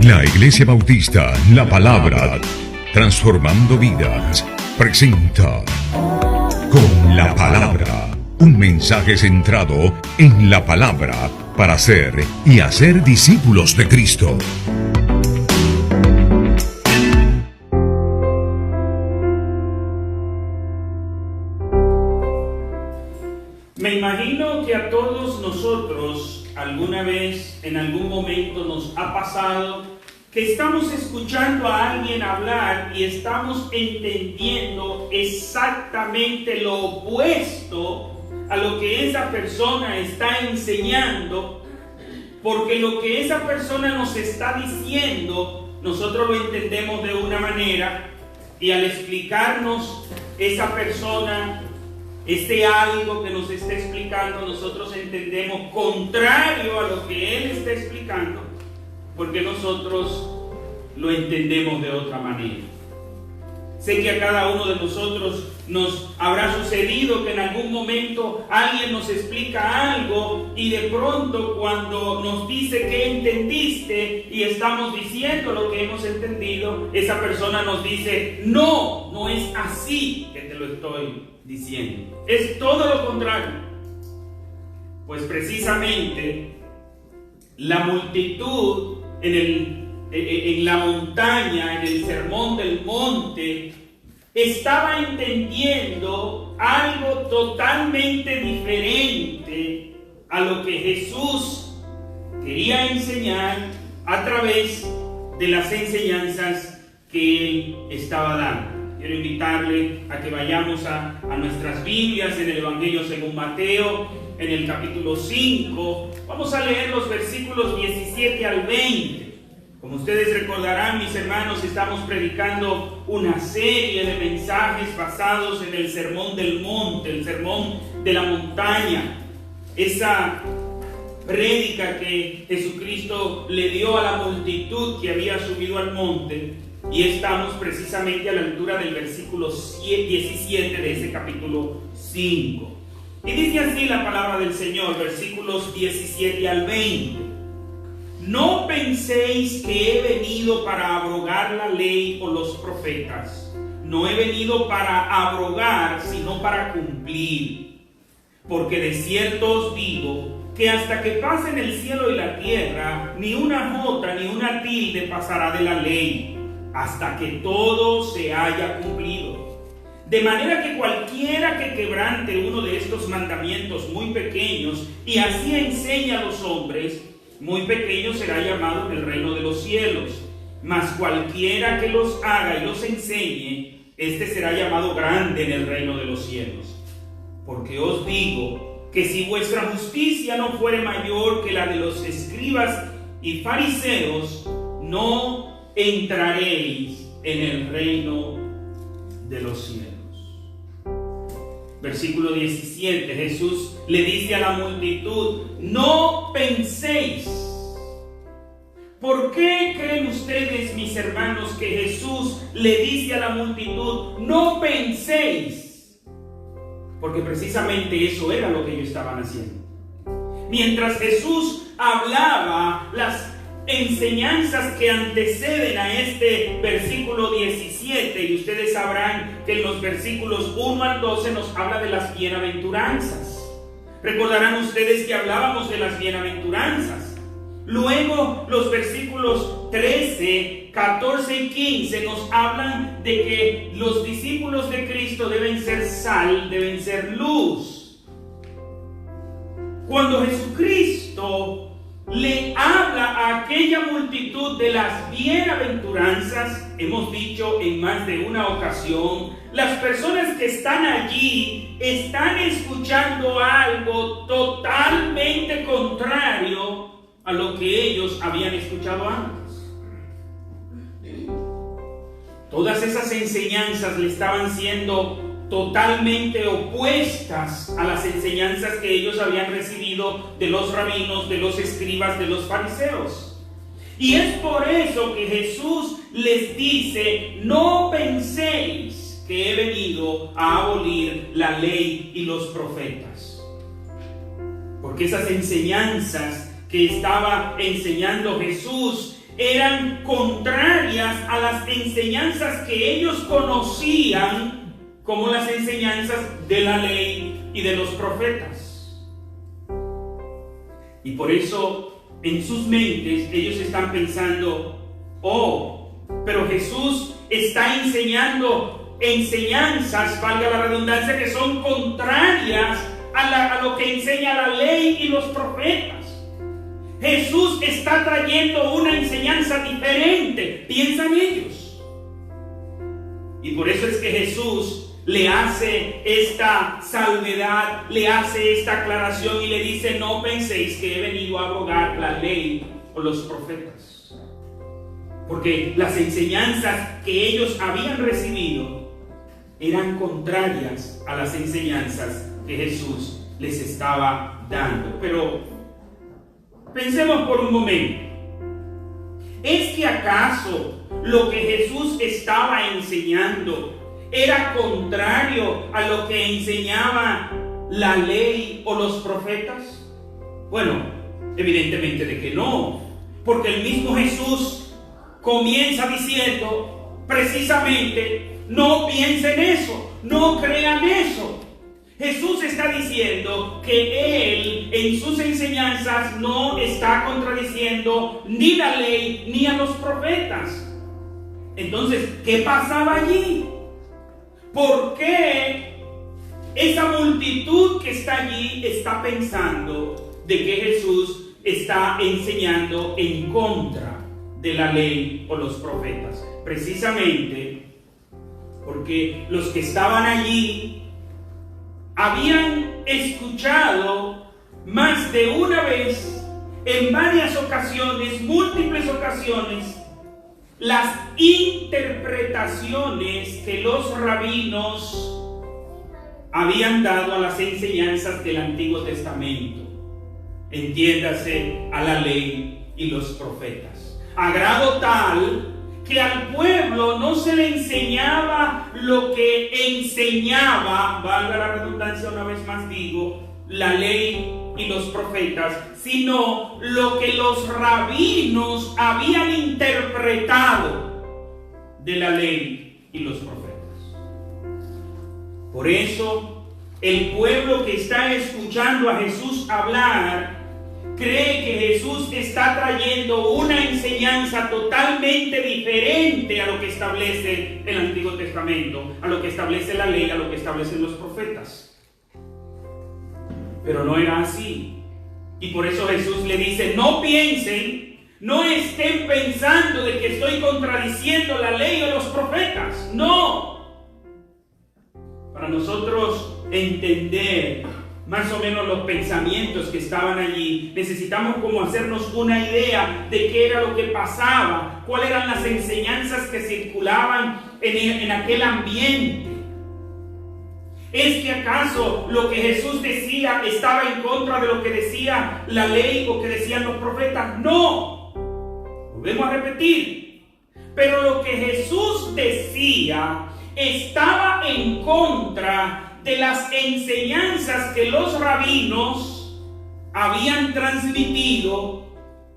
La Iglesia Bautista La Palabra, transformando vidas, presenta Con la Palabra, un mensaje centrado en la palabra para ser y hacer discípulos de Cristo. Me imagino que a todos nosotros alguna vez, en algún momento nos ha pasado que estamos escuchando a alguien hablar y estamos entendiendo exactamente lo opuesto a lo que esa persona está enseñando, porque lo que esa persona nos está diciendo, nosotros lo entendemos de una manera y al explicarnos esa persona algo que nos está explicando, nosotros entendemos contrario a lo que él está explicando, porque nosotros lo entendemos de otra manera. Sé que a cada uno de nosotros nos habrá sucedido que en algún momento alguien nos explica algo y de pronto cuando nos dice que entendiste y estamos diciendo lo que hemos entendido, esa persona nos dice, no es así que te lo estoy diciendo, es todo lo contrario. Pues precisamente la multitud en la montaña, en el sermón del monte, estaba entendiendo algo totalmente diferente a lo que Jesús quería enseñar a través de las enseñanzas que él estaba dando. Quiero invitarle a que vayamos a nuestras Biblias en el Evangelio según Mateo, en el capítulo 5. Vamos a leer los versículos 17 al 20. Como ustedes recordarán, mis hermanos, estamos predicando una serie de mensajes basados en el Sermón del Monte, el Sermón de la Montaña. Esa prédica que Jesucristo le dio a la multitud que había subido al monte. Y estamos precisamente a la altura del versículo 17 de ese capítulo 5. Y dice así la palabra del Señor, versículos 17 al 20. No penséis que he venido para abrogar la ley o los profetas. No he venido para abrogar, sino para cumplir. Porque de cierto os digo que hasta que pasen el cielo y la tierra, ni una jota ni una tilde pasará de la ley, hasta que todo se haya cumplido. De manera que cualquiera que quebrante uno de estos mandamientos muy pequeños y así enseñe a los hombres, muy pequeño será llamado en el reino de los cielos. Mas cualquiera que los haga y los enseñe, este será llamado grande en el reino de los cielos. Porque os digo que si vuestra justicia no fuere mayor que la de los escribas y fariseos, no entraréis en el reino de los cielos. Versículo 17, Jesús le dice a la multitud, no penséis. ¿Por qué creen ustedes, mis hermanos, que Jesús le dice a la multitud, no penséis? Porque precisamente eso era lo que ellos estaban haciendo. Mientras Jesús hablaba las enseñanzas que anteceden a este versículo 17, y ustedes sabrán que en los versículos 1 al 12 nos habla de las bienaventuranzas. Recordarán ustedes que hablábamos de las bienaventuranzas. Luego los versículos 13, 14 y 15 nos hablan de que los discípulos de Cristo deben ser sal, deben ser luz. Cuando Jesucristo le habla a aquella multitud de las bienaventuranzas, hemos dicho en más de una ocasión, las personas que están allí están escuchando algo totalmente contrario a lo que ellos habían escuchado antes. Todas esas enseñanzas le estaban siendo totalmente opuestas a las enseñanzas que ellos habían recibido de los rabinos, de los escribas, de los fariseos. Y es por eso que Jesús les dice, no penséis que he venido a abolir la ley y los profetas. Porque esas enseñanzas que estaba enseñando Jesús eran contrarias a las enseñanzas que ellos conocían como las enseñanzas de la ley y de los profetas. Y por eso en sus mentes ellos están pensando, pero Jesús está enseñando enseñanzas, valga la redundancia, que son contrarias a lo que enseña la ley y los profetas. Jesús está trayendo una enseñanza diferente, piensan ellos. Y por eso es que Jesús le hace esta salvedad, le hace esta aclaración y le dice: no penséis que he venido a abrogar la ley o los profetas. Porque las enseñanzas que ellos habían recibido eran contrarias a las enseñanzas que Jesús les estaba dando. Pero pensemos por un momento. ¿Es que acaso lo que Jesús estaba enseñando era contrario a lo que enseñaba la ley o los profetas? Bueno, evidentemente de que no. Porque el mismo Jesús comienza diciendo precisamente: no piensen eso, no crean eso. Jesús está diciendo que Él en sus enseñanzas no está contradiciendo ni la ley ni a los profetas. Entonces, ¿qué pasaba allí? ¿Por qué esa multitud que está allí está pensando de que Jesús está enseñando en contra de la ley o los profetas? Precisamente porque los que estaban allí habían escuchado más de una vez, en varias ocasiones, múltiples ocasiones, las interpretaciones que los rabinos habían dado a las enseñanzas del Antiguo Testamento. Entiéndase, a la ley y los profetas. A grado tal que al pueblo no se le enseñaba lo que enseñaba, valga la redundancia una vez más digo, la ley y los profetas, sino lo que los rabinos habían interpretado de la ley y los profetas. Por eso, el pueblo que está escuchando a Jesús hablar cree que Jesús está trayendo una enseñanza totalmente diferente a lo que establece el Antiguo Testamento, a lo que establece la ley, a lo que establecen los profetas. Pero no era así. Y por eso Jesús le dice: no piensen, no estén pensando de que estoy contradiciendo la ley o los profetas. No. Para nosotros entender más o menos los pensamientos que estaban allí, necesitamos como hacernos una idea de qué era lo que pasaba, cuáles eran las enseñanzas que circulaban en aquel ambiente. ¿Es que acaso lo que Jesús decía estaba en contra de lo que decía la ley o que decían los profetas? No. Volvemos a repetir. Pero lo que Jesús decía estaba en contra de las enseñanzas que los rabinos habían transmitido,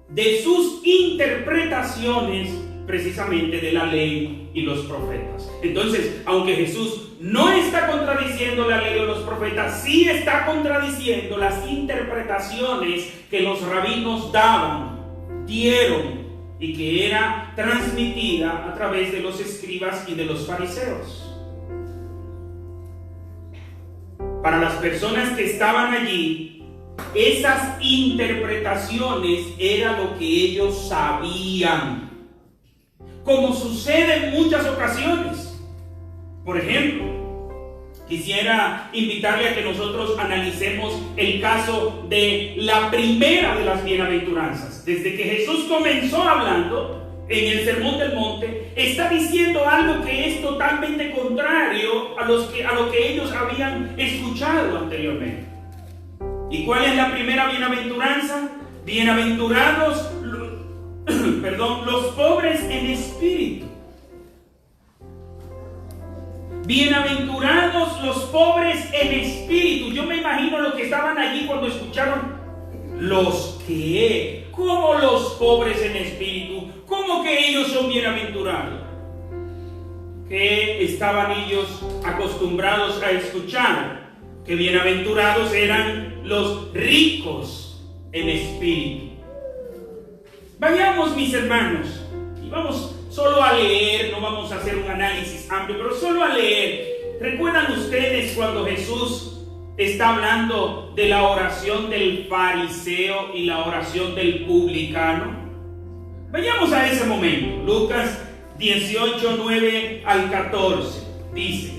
de sus interpretaciones precisamente de la ley y los profetas. Entonces, aunque Jesús no está contradiciendo la ley o los profetas, sí está contradiciendo las interpretaciones que los rabinos dieron y que era transmitida a través de los escribas y de los fariseos. Para las personas que estaban allí, esas interpretaciones era lo que ellos sabían, como sucede en muchas ocasiones. Por ejemplo, quisiera invitarle a que nosotros analicemos el caso de la primera de las bienaventuranzas. Desde que Jesús comenzó hablando en el Sermón del Monte, está diciendo algo que es totalmente contrario a lo que ellos habían escuchado anteriormente. ¿Y cuál es la primera bienaventuranza? Bienaventurados los pobres en espíritu. Bienaventurados los pobres en espíritu. Yo me imagino los que estaban allí cuando escucharon ¿Los qué? ¿Cómo los pobres en espíritu? ¿Cómo ¿Cómo que ellos son bienaventurados? ¿Qué estaban ellos acostumbrados a escuchar? Que bienaventurados eran los ricos en espíritu. Vayamos, mis hermanos, y vamos solo a leer, no vamos a hacer un análisis amplio, pero solo a leer. ¿Recuerdan ustedes cuando Jesús está hablando de la oración del fariseo y la oración del publicano? Vayamos a ese momento. Lucas 18, 9 al 14. Dice: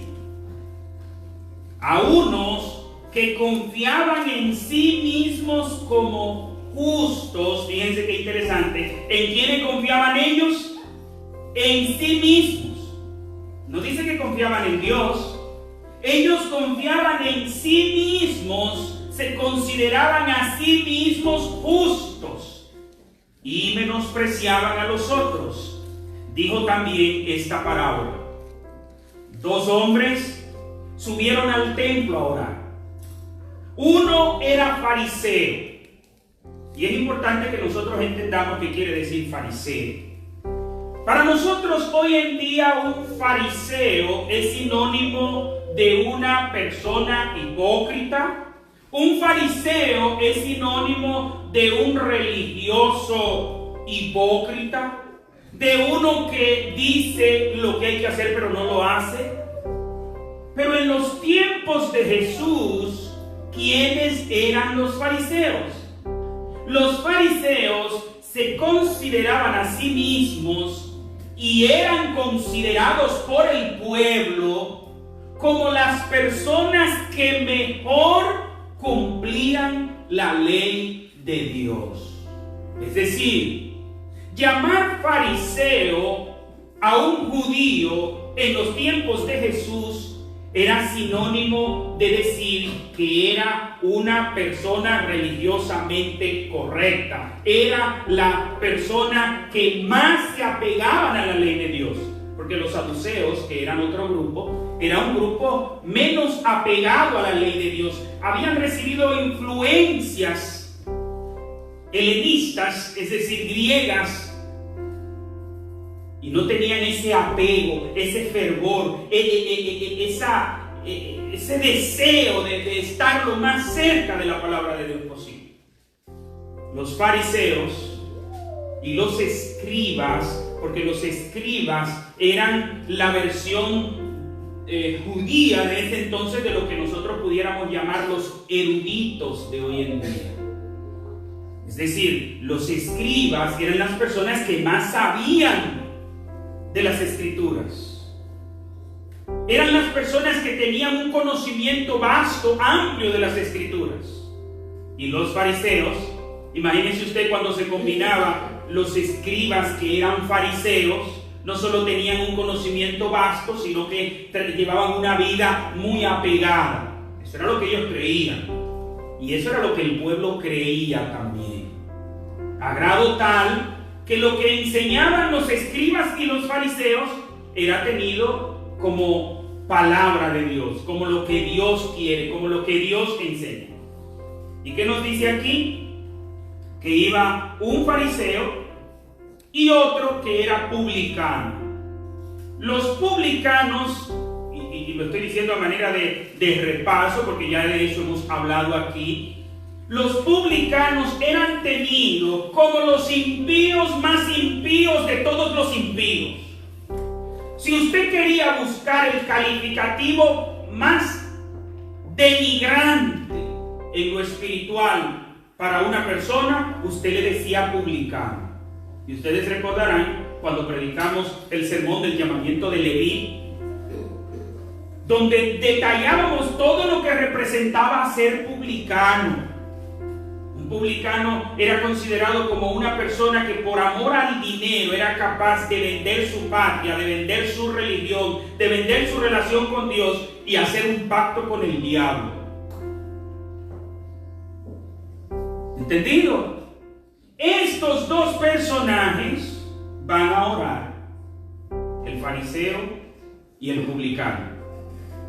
a unos que confiaban en sí mismos como justos, fíjense qué interesante, ¿en quiénes confiaban ellos? En sí mismos. No dice que confiaban en Dios. Ellos confiaban en sí mismos, se consideraban a sí mismos justos y menospreciaban a los otros. Dijo también esta parábola: dos hombres subieron al templo a orar. Uno era fariseo. Y es importante que nosotros entendamos qué quiere decir fariseo. Para nosotros hoy en día un fariseo es sinónimo de una persona hipócrita. Un fariseo es sinónimo de un religioso hipócrita, de uno que dice lo que hay que hacer pero no lo hace. Pero en los tiempos de Jesús, ¿quiénes eran los fariseos? Los fariseos se consideraban a sí mismos y eran considerados por el pueblo como las personas que mejor cumplían la ley de Dios. Es decir, llamar fariseo a un judío en los tiempos de Jesús era sinónimo de decir que era una persona religiosamente correcta. Era la persona que más se apegaban a la ley de Dios. Porque los saduceos, que eran otro grupo, era un grupo menos apegado a la ley de Dios. Habían recibido influencias helenistas, es decir, griegas, y no tenían ese apego, ese fervor, ese deseo de estar lo más cerca de la palabra de Dios posible. Los fariseos y los escribas, porque los escribas eran la versión judía de ese entonces de lo que nosotros pudiéramos llamar los eruditos de hoy en día. Es decir, los escribas eran las personas que más sabían de las escrituras. Eran las personas que tenían un conocimiento vasto, amplio de las escrituras. Y los fariseos, imagínense usted cuando se combinaba los escribas que eran fariseos, no solo tenían un conocimiento vasto, sino que llevaban una vida muy apegada. Eso era lo que ellos creían. Y eso era lo que el pueblo creía también. A grado tal que lo que enseñaban los escribas y los fariseos era tenido como palabra de Dios, como lo que Dios quiere, como lo que Dios enseña. ¿Y qué nos dice aquí? Que iba un fariseo y otro que era publicano. Los publicanos, y lo estoy diciendo a manera de repaso, porque ya de eso hemos hablado aquí, los publicanos eran tenidos como los impíos más impíos de todos los impíos. Si usted quería buscar el calificativo más denigrante en lo espiritual para una persona, usted le decía publicano. Y ustedes recordarán cuando predicamos el sermón del llamamiento de Leví, donde detallábamos todo lo que representaba ser publicano. Publicano era considerado como una persona que por amor al dinero era capaz de vender su patria, de vender su religión, de vender su relación con Dios y hacer un pacto con el diablo. ¿Entendido? Estos dos personajes van a orar, el fariseo y el publicano.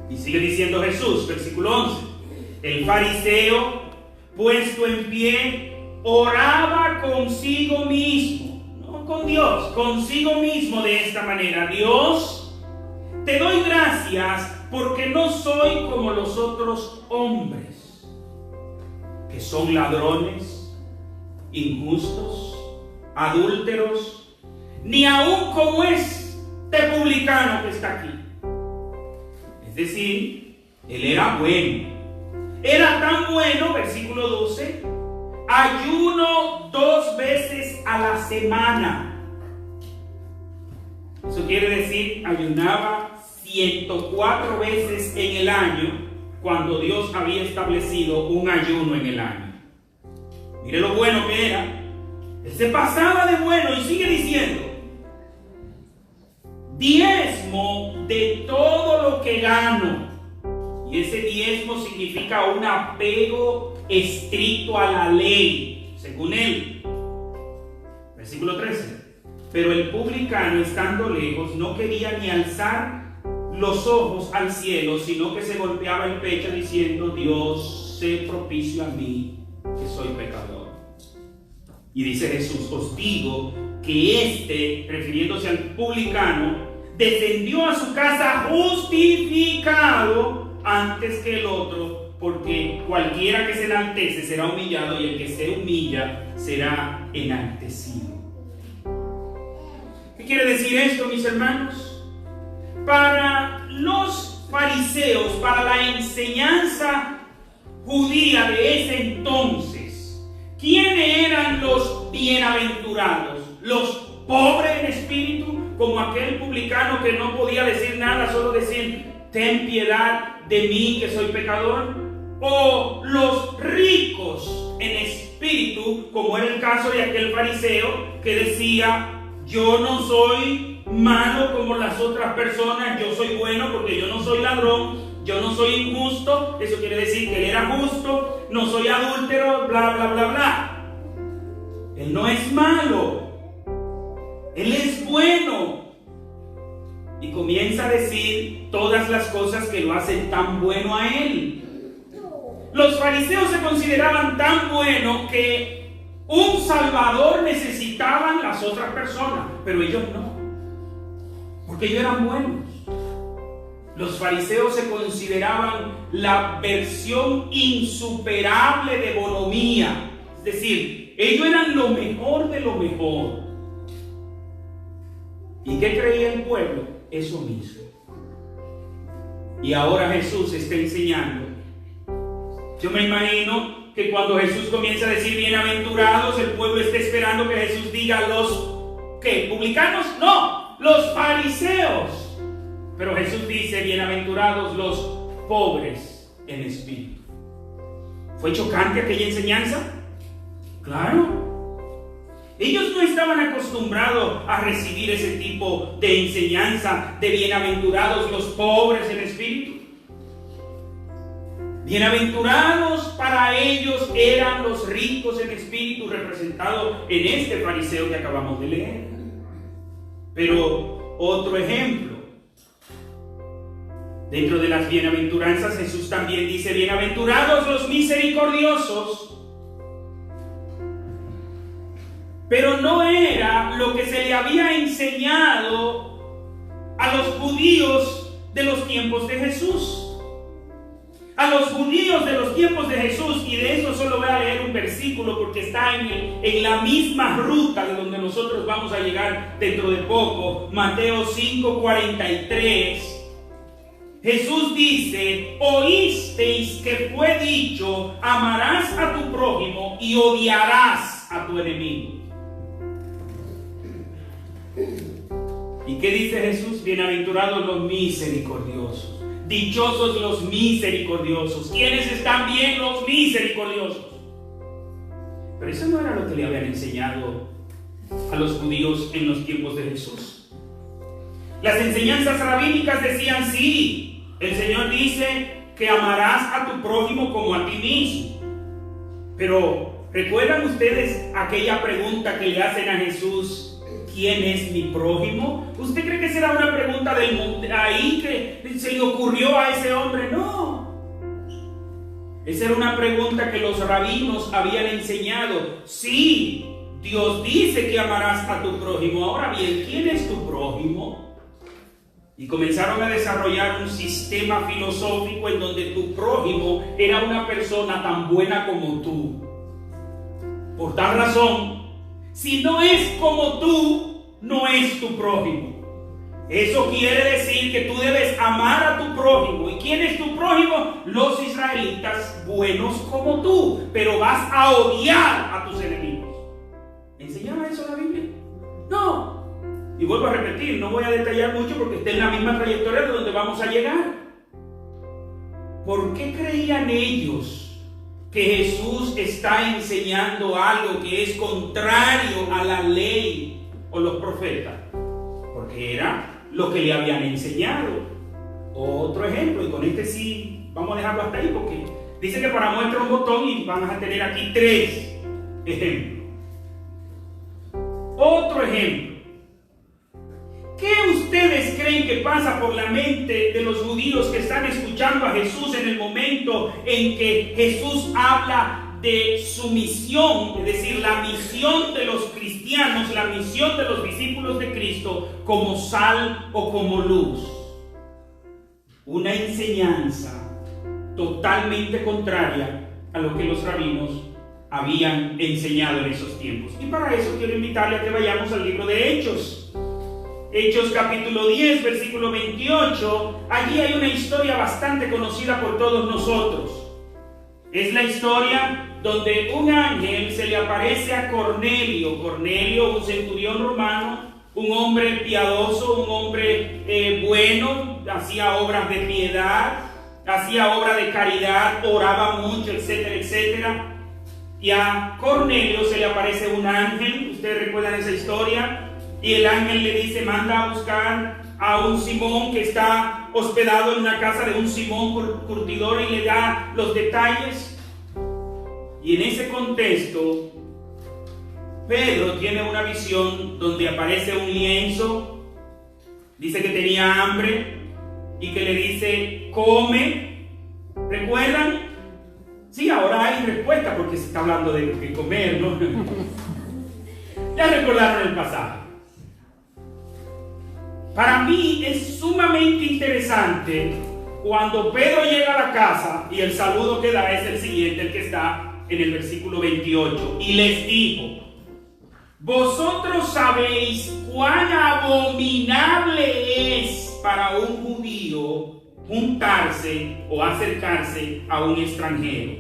Y sigue diciendo Jesús, versículo 11, el fariseo, puesto en pie, oraba consigo mismo, no con Dios, Dios consigo mismo de esta manera: Dios, te doy gracias porque no soy como los otros hombres, que son ladrones, injustos, adúlteros, ni aún como este publicano que está aquí. Es decir, él era bueno. Era tan bueno, versículo 12, ayuno 2 veces a la semana. Eso quiere decir, ayunaba 104 veces en el año, cuando Dios había establecido un ayuno en el año. Mire lo bueno que era. Él se pasaba de bueno y sigue diciendo: diezmo de todo lo que gano. Y ese diezmo significa un apego estricto a la ley, según él. Versículo 13. Pero el publicano, estando lejos, no quería ni alzar los ojos al cielo, sino que se golpeaba el pecho diciendo: Dios, sé propicio a mí, que soy pecador. Y dice Jesús: os digo que refiriéndose al publicano, descendió a su casa justificado antes que el otro, porque cualquiera que se enaltece será humillado, y el que se humilla será enaltecido. ¿Qué quiere decir esto, mis hermanos? Para los fariseos, para la enseñanza judía de ese entonces, ¿quiénes eran los bienaventurados? Los pobres en espíritu, como aquel publicano que no podía decir nada, solo decir: ten piedad de mí, que soy pecador. O los ricos en espíritu, como era el caso de aquel fariseo que decía: yo no soy malo como las otras personas, yo soy bueno porque yo no soy ladrón, yo no soy injusto. Eso quiere decir que él era justo, no soy adúltero, bla, bla, bla, bla. Él no es malo, él es bueno. Y comienza a decir todas las cosas que lo hacen tan bueno a él. Los fariseos se consideraban tan buenos que un salvador necesitaban las otras personas, pero ellos no, porque ellos eran buenos. Los fariseos se consideraban la versión insuperable de bonomía, es decir, ellos eran lo mejor de lo mejor. ¿Y qué creía el pueblo? Eso mismo. Y ahora Jesús está enseñando. Yo me imagino que cuando Jesús comienza a decir bienaventurados, el pueblo está esperando que Jesús diga los ¿qué? ¿Publicanos? No, los fariseos. Pero Jesús dice bienaventurados los pobres en espíritu. ¿Fue chocante aquella enseñanza? Claro. Ellos no estaban acostumbrados a recibir ese tipo de enseñanza de bienaventurados los pobres en espíritu. Bienaventurados para ellos eran los ricos en espíritu, representados en este fariseo que acabamos de leer. Pero otro ejemplo. Dentro de las bienaventuranzas, Jesús también dice: bienaventurados los misericordiosos. Pero no era lo que se le había enseñado a los judíos de los tiempos de Jesús. A los judíos de los tiempos de Jesús, y de eso solo voy a leer un versículo porque está en la misma ruta de donde nosotros vamos a llegar dentro de poco. Mateo 5:43. Jesús dice: oísteis que fue dicho, amarás a tu prójimo y odiarás a tu enemigo. ¿Y qué dice Jesús? Bienaventurados los misericordiosos. Dichosos los misericordiosos. ¿Quiénes están bien? Los misericordiosos. Pero eso no era lo que le habían enseñado a los judíos en los tiempos de Jesús. Las enseñanzas rabínicas decían: sí, el Señor dice que amarás a tu prójimo como a ti mismo. Pero ¿recuerdan ustedes aquella pregunta que le hacen a Jesús? ¿Quién es mi prójimo? ¿Usted cree que será una pregunta del mundo ahí que se le ocurrió a ese hombre? No. Esa era una pregunta que los rabinos habían enseñado. Sí, Dios dice que amarás a tu prójimo. Ahora bien, ¿quién es tu prójimo? Y comenzaron a desarrollar un sistema filosófico en donde tu prójimo era una persona tan buena como tú. Por tal razón, si no es como tú, no es tu prójimo. Eso quiere decir que tú debes amar a tu prójimo. ¿Y quién es tu prójimo? Los israelitas buenos como tú. Pero vas a odiar a tus enemigos. ¿Enseñaba eso la Biblia? No. Y vuelvo a repetir, no voy a detallar mucho porque está en la misma trayectoria de donde vamos a llegar. ¿Por qué creían ellos que Jesús está enseñando algo que es contrario a la ley o los profetas? Porque era lo que le habían enseñado. Otro ejemplo, y con este sí vamos a dejarlo hasta ahí porque dice que para muestra un botón y van a tener aquí 3 ejemplos. Otro ejemplo. ¿Qué ustedes creen que pasa por la mente de los judíos que están escuchando a Jesús en el momento en que Jesús habla de su misión, es decir, la misión de los cristianos, la misión de los discípulos de Cristo como sal o como luz? Una enseñanza totalmente contraria a lo que los rabinos habían enseñado en esos tiempos. Y para eso quiero invitarle a que vayamos al libro de Hechos. Hechos capítulo 10, versículo 28. Allí hay una historia bastante conocida por todos nosotros. Es la historia donde un ángel se le aparece a Cornelio. Cornelio, un centurión romano, un hombre piadoso, un hombre bueno, hacía obras de piedad, hacía obra de caridad, oraba mucho, etcétera, etcétera. Y a Cornelio se le aparece un ángel, ustedes recuerdan esa historia, y el ángel le dice, manda a buscar a un Simón que está hospedado en una casa de un Simón curtidor, y le da los detalles. Y en ese contexto, Pedro tiene una visión donde aparece un lienzo, dice que tenía hambre y que le dice, come. ¿Recuerdan? Sí, ahora hay respuesta porque se está hablando de comer, ¿no? Ya recordaron el pasaje. Para mí es sumamente interesante cuando Pedro llega a la casa y el saludo que da es el siguiente, el que está en el versículo 28. Y les dijo, vosotros sabéis cuán abominable es para un judío juntarse o acercarse a un extranjero.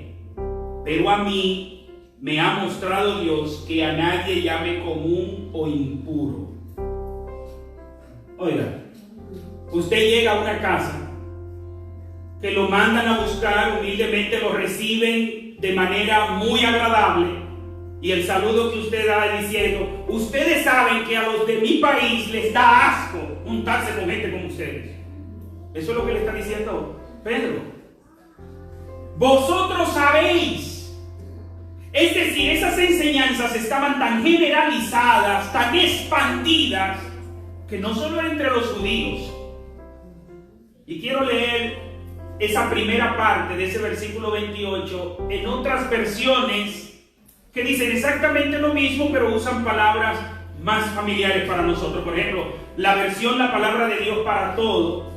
Pero a mí me ha mostrado Dios que a nadie llame común o impuro. Oiga, usted llega a una casa que lo mandan a buscar, humildemente lo reciben de manera muy agradable, y el saludo que usted da diciendo, ustedes saben que a los de mi país les da asco juntarse con gente como ustedes. Eso es lo que le está diciendo Pedro. Vosotros sabéis. Es decir, esas enseñanzas estaban tan generalizadas, tan expandidas, que no solo entre los judíos. Y quiero leer esa primera parte de ese versículo 28 en otras versiones que dicen exactamente lo mismo, pero usan palabras más familiares para nosotros. Por ejemplo, la versión La Palabra de Dios para Todo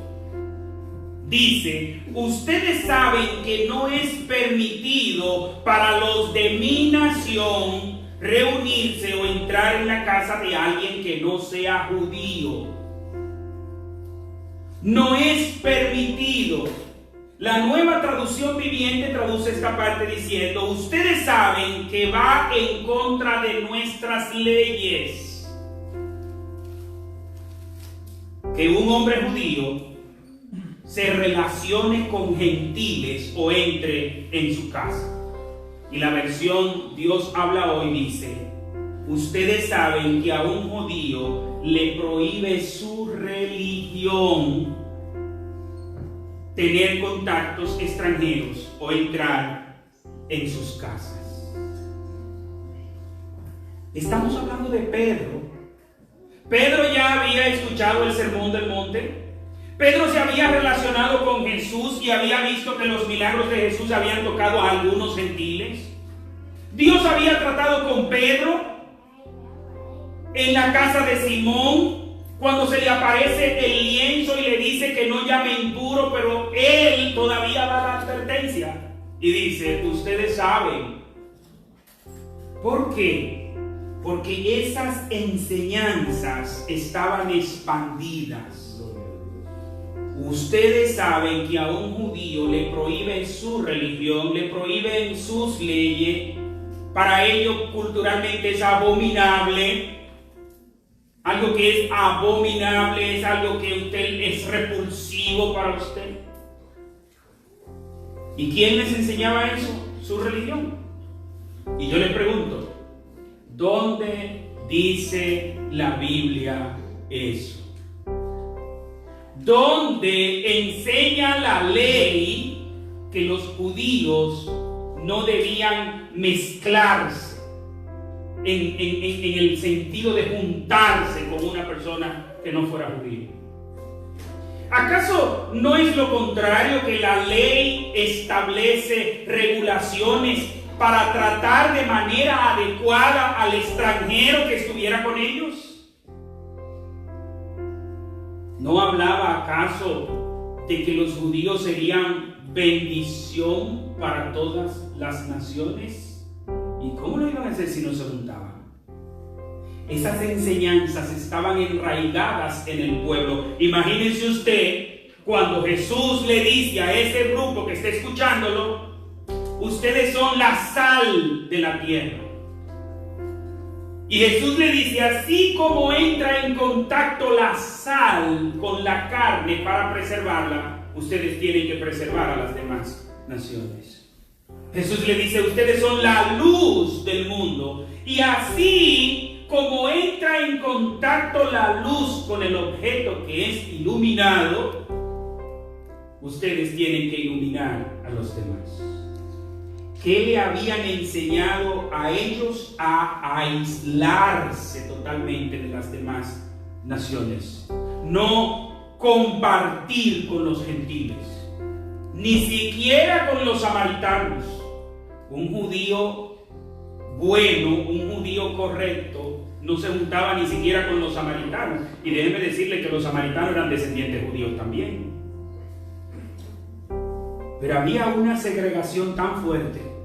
dice, ustedes saben que no es permitido para los de mi nación reunirse o entrar en la casa de alguien que no sea judío. No es permitido. La Nueva Traducción Viviente traduce esta parte diciendo, ustedes saben que va en contra de nuestras leyes que un hombre judío se relacione con gentiles o entre en su casa. Y la versión Dios habla hoy dice, ustedes saben que a un judío le prohíbe su religión tener contactos extranjeros o entrar en sus casas. Estamos hablando de Pedro. Pedro ya había escuchado el Sermón del Monte. Pedro se había relacionado con Jesús y había visto que los milagros de Jesús habían tocado a algunos gentiles. Dios había tratado con Pedro en la casa de Simón, cuando se le aparece el lienzo y le dice que no llame impuro, pero él todavía da la advertencia y dice, ustedes saben. ¿Por qué? Porque esas enseñanzas estaban expandidas. Ustedes saben que a un judío le prohíben su religión, le prohíben sus leyes. Para ellos culturalmente es abominable. Algo que es abominable es algo que usted es repulsivo para usted. ¿Y quién les enseñaba eso? Su religión. Y yo les pregunto, ¿dónde dice la Biblia eso? ¿Dónde enseña la ley que los judíos no debían mezclarse en el sentido de juntarse con una persona que no fuera judía? ¿Acaso no es lo contrario que la ley establece regulaciones para tratar de manera adecuada al extranjero que estuviera con ellos? ¿No hablaba acaso de que los judíos serían bendición para todas las naciones? ¿Y cómo lo iban a hacer si no se juntaban? Esas enseñanzas estaban enraigadas en el pueblo. Imagínense usted cuando Jesús le dice a ese grupo que está escuchándolo, ustedes son la sal de la tierra. Y Jesús le dice, así como entra en contacto la sal con la carne para preservarla, ustedes tienen que preservar a las demás naciones. Jesús le dice, ustedes son la luz del mundo. Y así como entra en contacto la luz con el objeto que es iluminado, ustedes tienen que iluminar a los demás. ¿Qué le habían enseñado a ellos? A aislarse totalmente de las demás naciones. No compartir con los gentiles, ni siquiera con los samaritanos. Un judío bueno, un judío correcto, no se juntaba ni siquiera con los samaritanos. Y déjenme decirle que los samaritanos eran descendientes judíos también. Pero había una segregación tan fuerte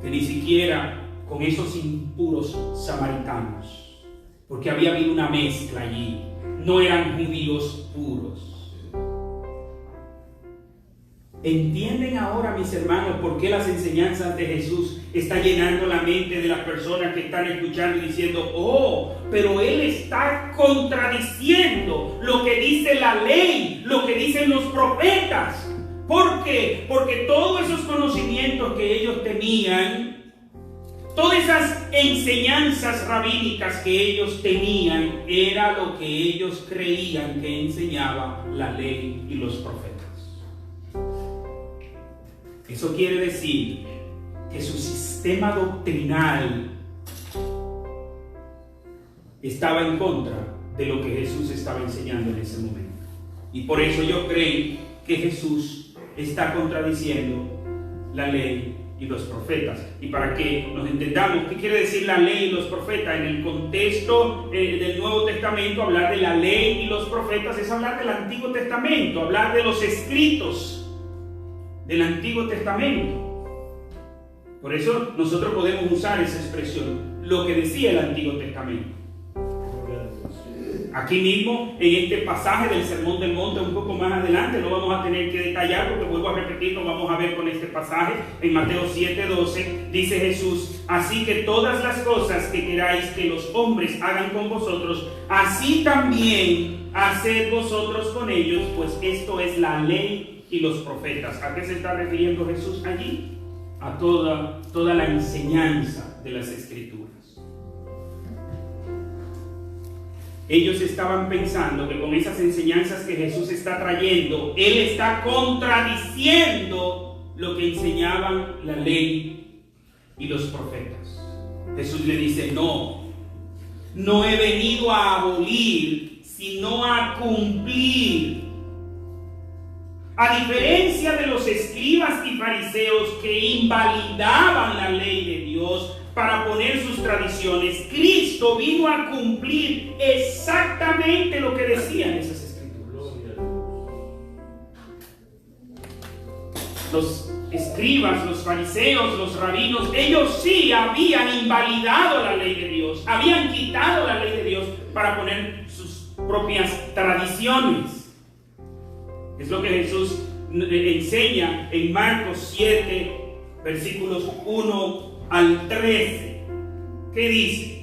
que ni siquiera con esos impuros samaritanos, porque había habido una mezcla allí, no eran judíos puros. ¿Entienden ahora, mis hermanos, por qué las enseñanzas de Jesús están llenando la mente de las personas que están escuchando y diciendo, oh, pero Él está contradiciendo lo que dice la ley, lo que dicen los profetas? ¿Por qué? Porque todos esos conocimientos que ellos tenían, todas esas enseñanzas rabínicas que ellos tenían, era lo que ellos creían que enseñaba la ley y los profetas. Eso quiere decir que su sistema doctrinal estaba en contra de lo que Jesús estaba enseñando en ese momento. Y por eso yo creo que Jesús está contradiciendo la ley y los profetas. Y para que nos entendamos qué quiere decir la ley y los profetas en el contexto del Nuevo Testamento, hablar de la ley y los profetas es hablar del Antiguo Testamento, hablar de los escritos del Antiguo Testamento. Por eso nosotros podemos usar esa expresión, lo que decía el Antiguo Testamento. Aquí mismo, en este pasaje del Sermón del Monte, un poco más adelante, no vamos a tener que detallar porque vuelvo a repetir, lo vamos a ver con este pasaje. En Mateo 7:12 dice Jesús, así que todas las cosas que queráis que los hombres hagan con vosotros, así también haced vosotros con ellos, pues esto es la ley y los profetas. ¿A qué se está refiriendo Jesús allí? A toda la enseñanza de las Escrituras. Ellos estaban pensando que con esas enseñanzas que Jesús está trayendo, Él está contradiciendo lo que enseñaban la ley y los profetas. Jesús le dice, no he venido a abolir, sino a cumplir. A diferencia de los escribas y fariseos que invalidaban la ley de Dios para poner sus tradiciones, Cristo Cristo vino a cumplir exactamente lo que decían esas escrituras. Los escribas, los fariseos, los rabinos, ellos sí habían invalidado la ley de Dios, habían quitado la ley de Dios para poner sus propias tradiciones. Es lo que Jesús enseña en Marcos 7, versículos 1 al 13. ¿Qué dice?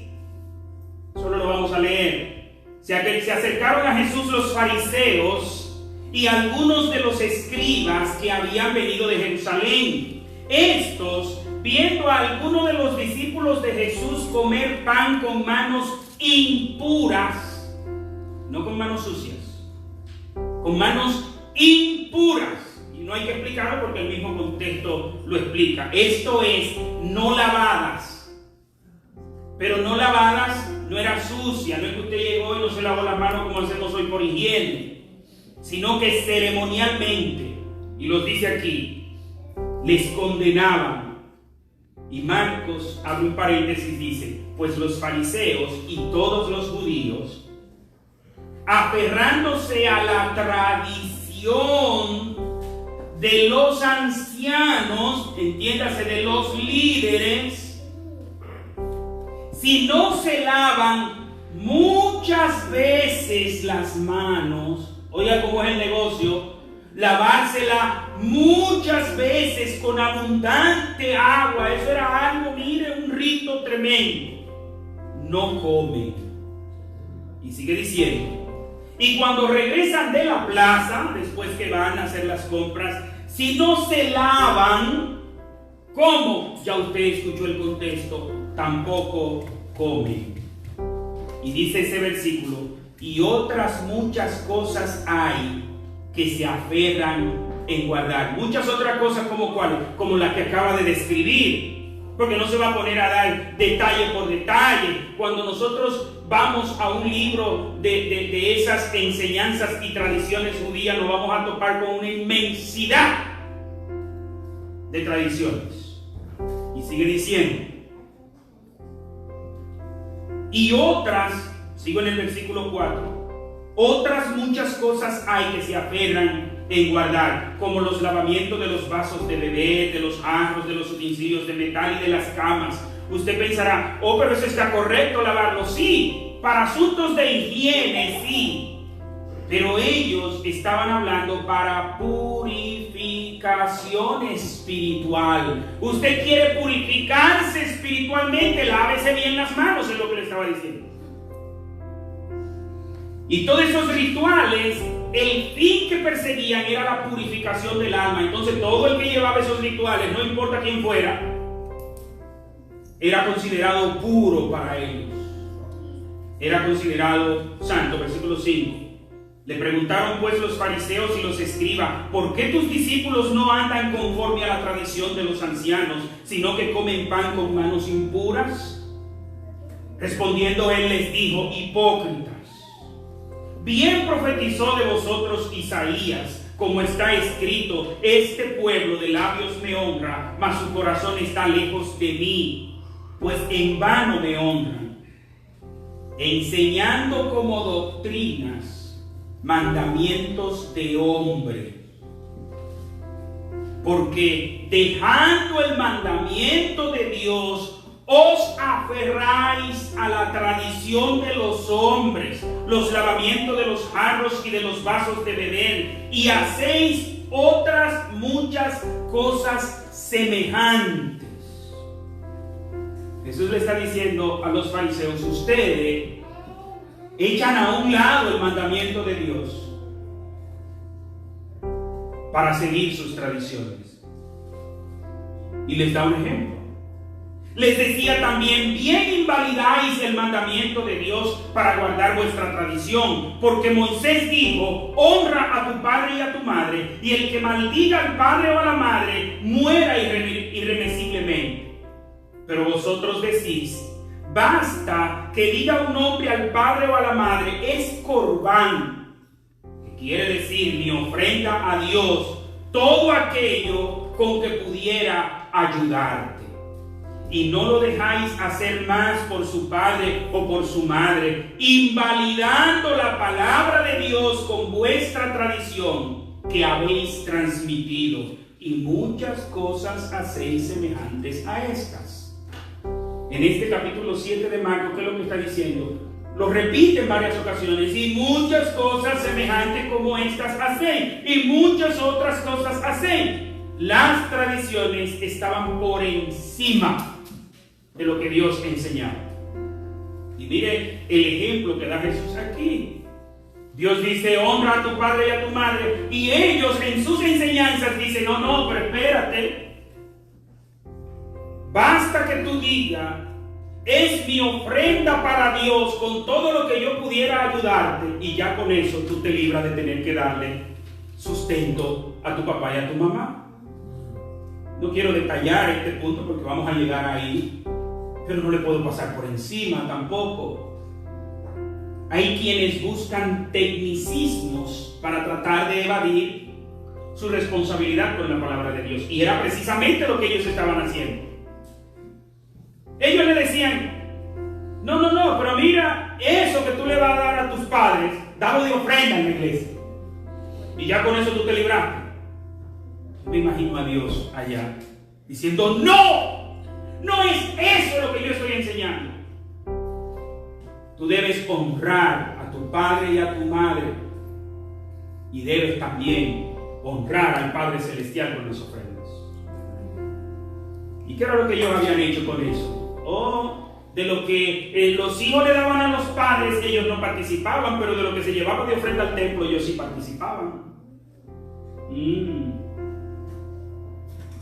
Solo lo vamos a leer. Se acercaron a Jesús los fariseos y algunos de los escribas que habían venido de Jerusalén. Estos, viendo a algunos de los discípulos de Jesús comer pan con manos impuras, no con manos sucias, con manos impuras. Y no hay que explicarlo porque el mismo contexto lo explica. Esto es, no lavadas. Pero no lavadas no era sucia, no es que usted llegó y no se lavó las manos como hacemos hoy por higiene, sino que ceremonialmente, y los dice aquí, les condenaban. Y Marcos abre un paréntesis, dice, pues los fariseos y todos los judíos, aferrándose a la tradición de los ancianos, entiéndase, de los líderes, si no se lavan muchas veces las manos, oiga cómo es el negocio, lavársela muchas veces con abundante agua, eso era algo, mire, un rito tremendo, no comen. Y sigue diciendo, y cuando regresan de la plaza, después que van a hacer las compras, si no se lavan, ¿cómo? Ya usted escuchó el contexto, tampoco comen. Y dice ese versículo, y otras muchas cosas hay que se aferran en guardar. Muchas otras cosas como cuáles, como la que acaba de describir, porque no se va a poner a dar detalle por detalle. Cuando nosotros vamos a un libro de esas enseñanzas y tradiciones judías, nos vamos a topar con una inmensidad de tradiciones. Y sigue diciendo, y otras, sigo en el versículo 4, otras muchas cosas hay que se aferran en guardar, como los lavamientos de los vasos de beber, de los jarros, de los utensilios de metal y de las camas. Usted pensará, oh, pero eso está correcto lavarlo. Sí, para asuntos de higiene, sí. Pero ellos estaban hablando para purificación espiritual. Usted quiere purificarse espiritualmente, lávese bien las manos, es lo que le estaba diciendo. Y todos esos rituales, el fin que perseguían era la purificación del alma. Entonces todo el que llevaba esos rituales, no importa quién fuera, era considerado puro para ellos. Era considerado santo. Versículo 5. Le preguntaron pues los fariseos y los escribas, ¿por qué tus discípulos no andan conforme a la tradición de los ancianos, sino que comen pan con manos impuras? Respondiendo él les dijo, hipócritas, bien profetizó de vosotros Isaías, como está escrito, este pueblo de labios me honra, mas su corazón está lejos de mí, pues en vano me honran, enseñando como doctrinas mandamientos de hombre. Porque dejando el mandamiento de Dios, os aferráis a la tradición de los hombres, los lavamientos de los jarros y de los vasos de beber, y hacéis otras muchas cosas semejantes. Jesús le está diciendo a los fariseos, ustedes echan a un lado el mandamiento de Dios para seguir sus tradiciones. Y les da un ejemplo. Les decía también, bien invalidáis el mandamiento de Dios para guardar vuestra tradición, porque Moisés dijo, honra a tu padre y a tu madre, y el que maldiga al padre o a la madre, muera irremisiblemente. Pero vosotros decís, basta que diga un hombre al padre o a la madre, es corbán, que quiere decir mi ofrenda a Dios, todo aquello con que pudiera ayudarte. y no lo dejáis hacer más por su padre o por su madre, invalidando la palabra de Dios con vuestra tradición que habéis transmitido, y muchas cosas hacéis semejantes a estas. En este capítulo 7 de Marcos, ¿qué es lo que está diciendo? Lo repite en varias ocasiones, y muchas cosas semejantes como estas hacéis, y muchas otras cosas hacéis. Las tradiciones estaban por encima de lo que Dios enseñaba. Y mire el ejemplo que da Jesús aquí. Dios dice, honra a tu padre y a tu madre, y ellos en sus enseñanzas dicen, no, pero espérate, basta que tú digas, es mi ofrenda para Dios con todo lo que yo pudiera ayudarte, y ya con eso tú te libras de tener que darle sustento a tu papá y a tu mamá. No quiero detallar este punto porque vamos a llegar ahí, pero no le puedo pasar por encima tampoco. Hay quienes buscan tecnicismos para tratar de evadir su responsabilidad con la palabra de Dios, y era precisamente lo que ellos estaban haciendo. Ellos le decían, no, pero mira, eso que tú le vas a dar a tus padres, dalo de ofrenda en la iglesia, y ya con eso tú te libraste. Me imagino a Dios allá diciendo, no es eso lo que yo estoy enseñando. Tú debes honrar a tu padre y a tu madre, y debes también honrar al Padre Celestial con las ofrendas. ¿Y qué era lo que ellos habían hecho con eso? De lo que los hijos le daban a los padres, ellos no participaban, pero de lo que se llevaba de ofrenda al templo, ellos sí participaban.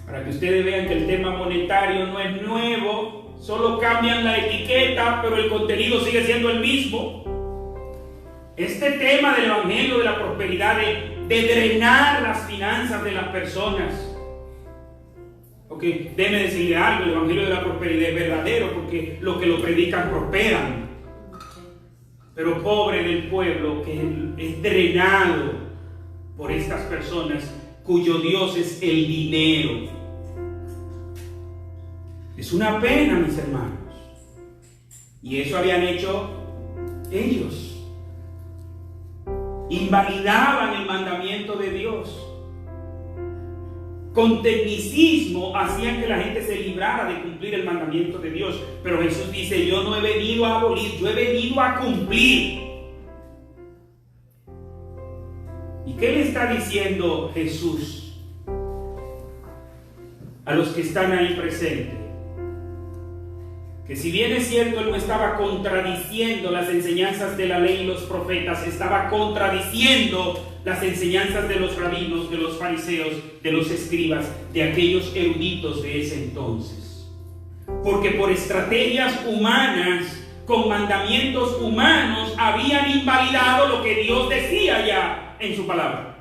Para que ustedes vean que el tema monetario no es nuevo, solo cambian la etiqueta, pero el contenido sigue siendo el mismo. Este tema del evangelio de la prosperidad, de drenar las finanzas de las personas. Porque déjeme decirle algo, el evangelio de la prosperidad es verdadero, porque los que lo predican prosperan. Pero pobre del pueblo que es drenado por estas personas cuyo Dios es el dinero. Es una pena, mis hermanos. Y eso habían hecho ellos. Invalidaban el mandamiento de Dios. Con tecnicismo hacían que la gente se librara de cumplir el mandamiento de Dios. Pero Jesús dice, yo no he venido a abolir, yo he venido a cumplir. ¿Y qué le está diciendo Jesús a los que están ahí presentes? Que si bien es cierto, él no estaba contradiciendo las enseñanzas de la ley y los profetas, estaba contradiciendo las enseñanzas de los rabinos, de los fariseos, de los escribas, de aquellos eruditos de ese entonces. Porque por estrategias humanas, con mandamientos humanos, habían invalidado lo que Dios decía ya en su palabra.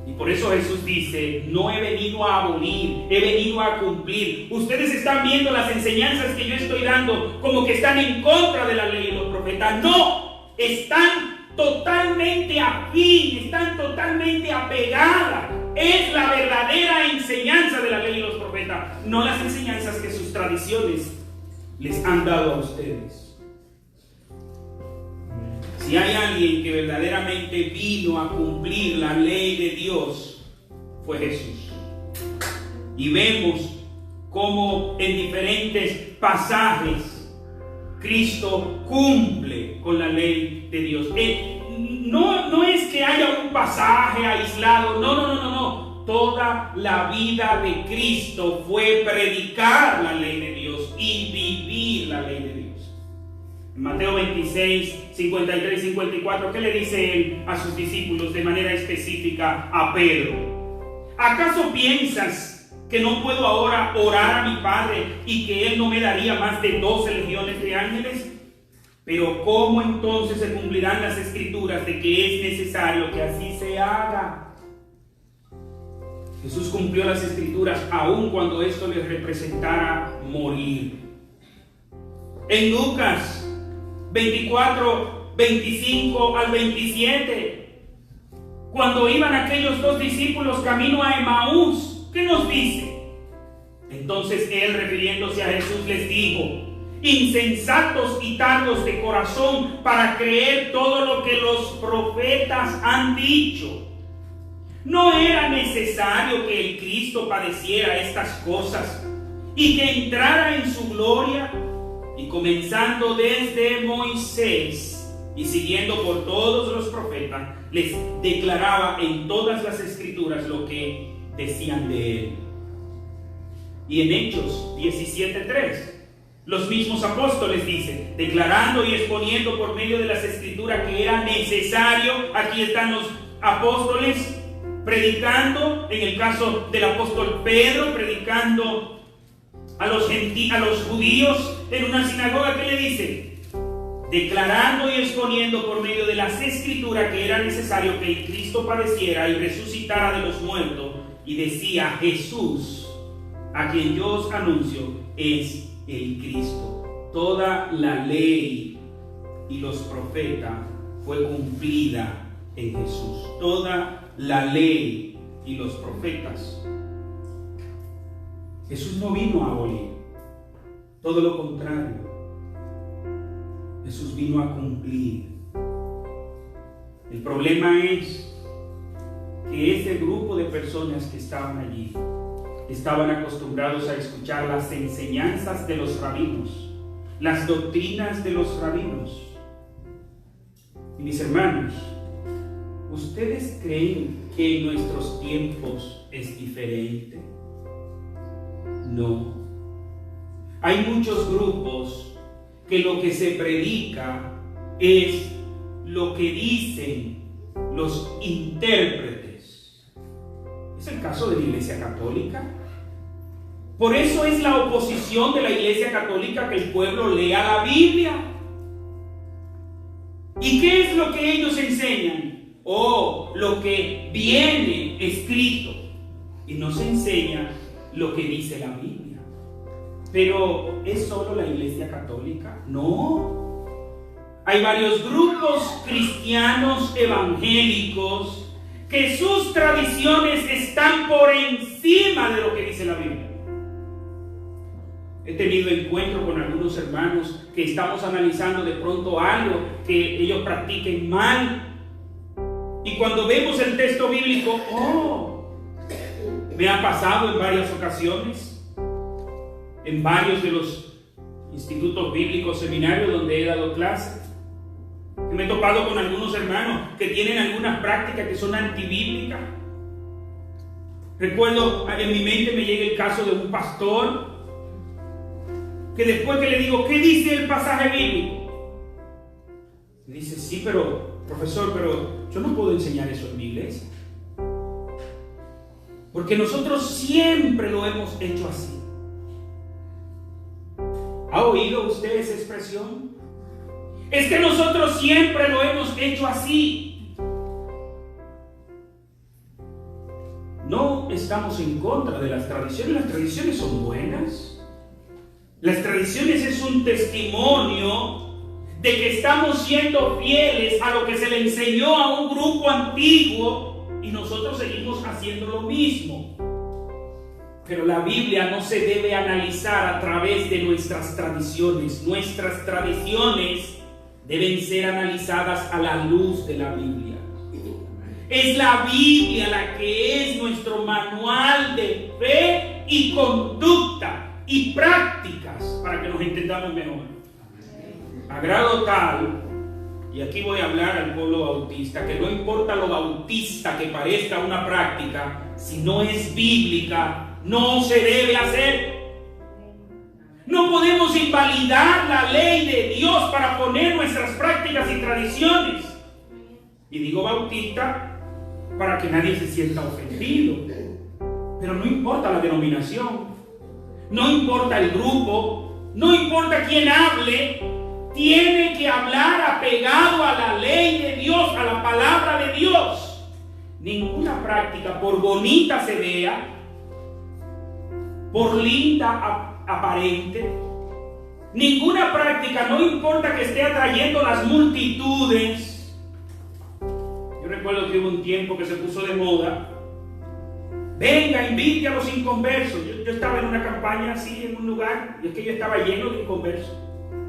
Y por eso Jesús dice, no he venido a abolir, he venido a cumplir. Ustedes están viendo las enseñanzas que yo estoy dando como que están en contra de la ley y los profetas. No, están totalmente afín, están totalmente apegadas. Es la verdadera enseñanza de la ley y los profetas, no las enseñanzas que sus tradiciones les han dado a ustedes. Si hay alguien que verdaderamente vino a cumplir la ley de Dios, fue Jesús. Y vemos cómo en diferentes pasajes Cristo cumple con la ley de Dios. No es que haya un pasaje aislado, no. Toda la vida de Cristo fue predicar la ley de Dios y vivir la ley de Dios. En Mateo 26, 53 y 54, ¿qué le dice él a sus discípulos de manera específica a Pedro? ¿Acaso piensas que no puedo ahora orar a mi Padre y que Él no me daría más de 12 legiones de ángeles? Pero ¿cómo entonces se cumplirán las escrituras de que es necesario que así se haga? Jesús cumplió las escrituras aun cuando esto les representara morir. En Lucas 24, 25 al 27, cuando iban aquellos dos discípulos camino a Emaús, ¿qué nos dice? Entonces él, refiriéndose a Jesús, les dijo: insensatos y tardos de corazón para creer todo lo que los profetas han dicho. ¿No era necesario que el Cristo padeciera estas cosas y que entrara en su gloria? Y comenzando desde Moisés y siguiendo por todos los profetas, les declaraba en todas las escrituras lo que decían de él. Y en Hechos 17:3, los mismos apóstoles dicen, declarando y exponiendo por medio de las escrituras que era necesario. Aquí están los apóstoles predicando, en el caso del apóstol Pedro, predicando a los judíos en una sinagoga. ¿Qué le dice? Declarando y exponiendo por medio de las escrituras que era necesario que el Cristo padeciera y resucitara de los muertos. Y decía: Jesús, a quien yo os anuncio, es el Cristo. Toda la ley y los profetas fue cumplida en Jesús. Toda la ley y los profetas. Jesús no vino a abolir, todo lo contrario. Jesús vino a cumplir. El problema es que ese grupo de personas que estaban allí estaban acostumbrados a escuchar las enseñanzas de los rabinos, las doctrinas de los rabinos. Y mis hermanos, ¿ustedes creen que en nuestros tiempos es diferente? No. Hay muchos grupos que lo que se predica es lo que dicen los intérpretes. Es el caso de la Iglesia Católica. Por eso es la oposición de la Iglesia Católica que el pueblo lea la Biblia. ¿Y qué es lo que ellos enseñan? Lo que viene escrito. Y no se enseña lo que dice la Biblia. Pero ¿es solo la Iglesia Católica? No. Hay varios grupos cristianos evangélicos que sus tradiciones están por encima de lo que dice la Biblia. He tenido encuentro con algunos hermanos que estamos analizando de pronto algo que ellos practiquen mal. Y cuando vemos el texto bíblico, me ha pasado en varias ocasiones, en varios de los institutos bíblicos, seminarios donde he dado clases, que me he topado con algunos hermanos que tienen algunas prácticas que son antibíblicas. Recuerdo, en mi mente me llega el caso de un pastor que después que le digo, ¿qué dice el pasaje bíblico? Me dice, sí, pero profesor, pero yo no puedo enseñar eso en mi iglesia, porque nosotros siempre lo hemos hecho así. ¿Ha oído usted esa expresión? Es que nosotros siempre lo hemos hecho así. No estamos en contra de las tradiciones son buenas. Las tradiciones es un testimonio de que estamos siendo fieles a lo que se le enseñó a un grupo antiguo y nosotros seguimos haciendo lo mismo. Pero la Biblia no se debe analizar a través de nuestras tradiciones. Nuestras tradiciones deben ser analizadas a la luz de la Biblia. Es la Biblia la que es nuestro manual de fe y conducta y prácticas para que nos entendamos mejor. A grado tal, y aquí voy a hablar al pueblo bautista, que no importa lo bautista que parezca una práctica, si no es bíblica, no se debe hacer. No podemos invalidar la ley de Dios para poner nuestras prácticas y tradiciones. Y digo bautista para que nadie se sienta ofendido. Pero no importa la denominación, no importa el grupo, no importa quién hable, tiene que hablar apegado a la ley de Dios, a la palabra de Dios. Ninguna práctica, por bonita se vea, por linda aparente, ninguna práctica, no importa que esté atrayendo las multitudes. Yo recuerdo que hubo un tiempo que se puso de moda Venga, invite a los inconversos. Yo estaba en una campaña así en un lugar y es que yo estaba lleno de inconversos.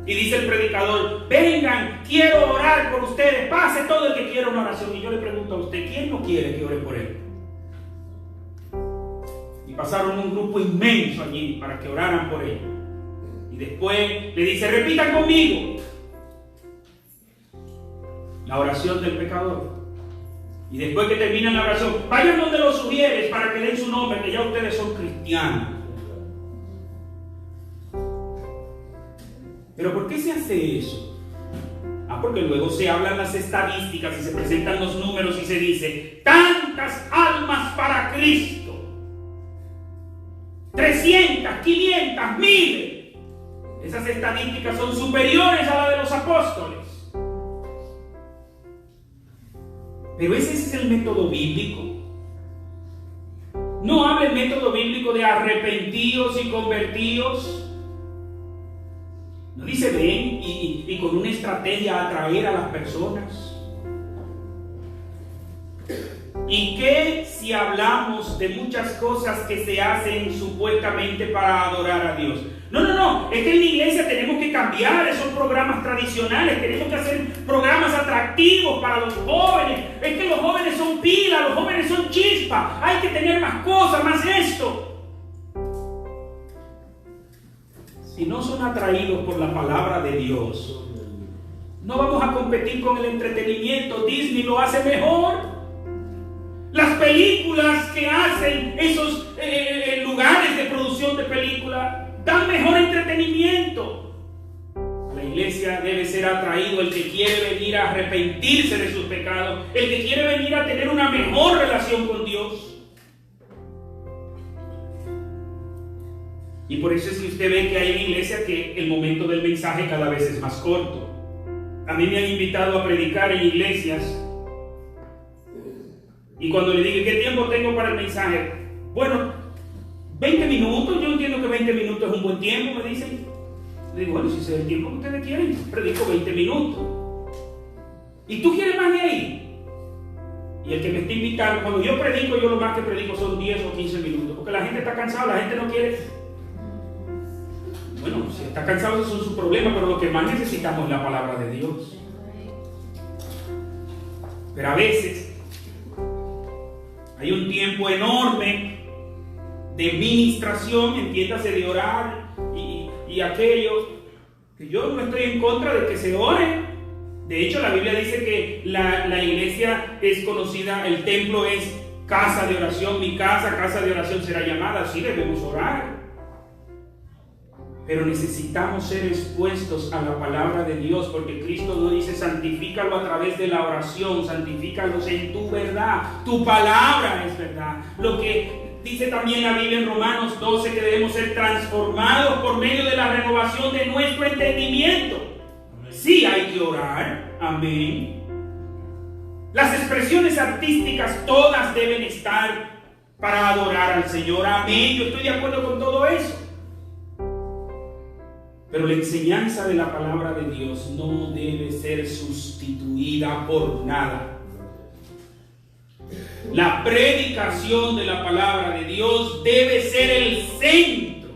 Y dice el predicador, vengan, quiero orar por ustedes, pase todo el que quiera una oración. Y yo le pregunto a usted, ¿quién no quiere que ore por él? Y pasaron un grupo inmenso allí para que oraran por él. Y después le dice, repitan conmigo la oración del pecador. Y después que terminan la oración, vayan donde los sugieres para que den su nombre, que ya ustedes son cristianos. ¿Pero por qué se hace eso? Porque luego se hablan las estadísticas y se presentan los números y se dice, tantas almas para Cristo. 300, 500, 1000. Esas estadísticas son superiores a las de los apóstoles. Pero ese es el método bíblico. No habla el método bíblico de arrepentidos y convertidos. No dice ven y con una estrategia atraer a las personas. ¿Y qué si hablamos de muchas cosas que se hacen supuestamente para adorar a Dios? No, es que en la iglesia tenemos que cambiar esos programas tradicionales, tenemos que hacer programas atractivos para los jóvenes. Es que los jóvenes son pila, los jóvenes son chispa, hay que tener más cosas, más esto. Si no son atraídos por la palabra de Dios, no vamos a competir con el entretenimiento. Disney lo hace mejor. Las películas que hacen esos lugares de producción de películas dan mejor entretenimiento. A la iglesia debe ser atraído el que quiere venir a arrepentirse de sus pecados, el que quiere venir a tener una mejor relación con Dios. Y por eso es que usted ve que hay en iglesia que el momento del mensaje cada vez es más corto. A mí me han invitado a predicar en iglesias y cuando le digo ¿qué tiempo tengo para el mensaje? Bueno, 20 minutos, yo entiendo que 20 minutos es un buen tiempo, me dicen. Le digo, bueno, si ese es el tiempo que ustedes quieren, predico 20 minutos. ¿Y tú quieres más de ahí? Y el que me está invitando, cuando yo predico, yo lo más que predico son 10 o 15 minutos, porque la gente está cansada, la gente no quiere. Bueno, si está cansado, eso es su problema, pero lo que más necesitamos es la palabra de Dios. Pero a veces hay un tiempo enorme de ministración, entiéndase, de orar y aquello, que yo no estoy en contra de que se ore. De hecho, la Biblia dice que la iglesia es conocida, el templo es casa de oración, mi casa, casa de oración será llamada, así debemos orar. Pero necesitamos ser expuestos a la palabra de Dios, porque Cristo nos dice, santifícalo a través de la oración, santifícalos en tu verdad, tu palabra es verdad. Lo que dice también la Biblia en Romanos 12, que debemos ser transformados por medio de la renovación de nuestro entendimiento. Sí hay que orar, amén. Las expresiones artísticas todas deben estar para adorar al Señor, amén. Yo estoy de acuerdo con todo eso. Pero la enseñanza de la palabra de Dios no debe ser sustituida por nada. La predicación de la palabra de Dios debe ser el centro.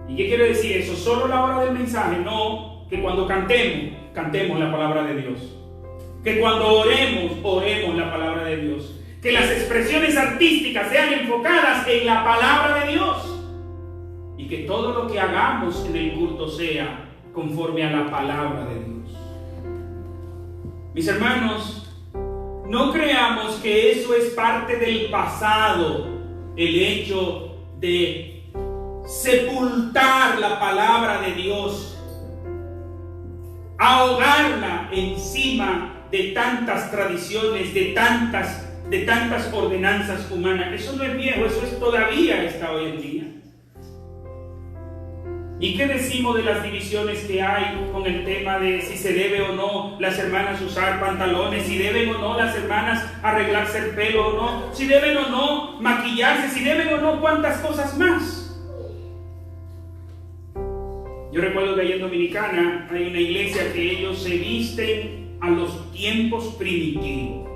¿Y qué quiere decir eso? ¿Solo la hora del mensaje? No, que cuando cantemos la palabra de Dios. Que cuando oremos la palabra de Dios. Que las expresiones artísticas sean enfocadas en la palabra de Dios. Y que todo lo que hagamos en el culto sea conforme a la palabra de Dios. Mis hermanos, no creamos que eso es parte del pasado, el hecho de sepultar la palabra de Dios, ahogarla encima de tantas tradiciones, de tantas ordenanzas humanas. Eso no es viejo, eso es todavía está hoy en día. ¿Y qué decimos de las divisiones que hay con el tema de si se debe o no las hermanas usar pantalones, si deben o no las hermanas arreglarse el pelo o no, si deben o no maquillarse, si deben o no cuántas cosas más? Yo recuerdo que allá en Dominicana hay una iglesia que ellos se visten a los tiempos primitivos.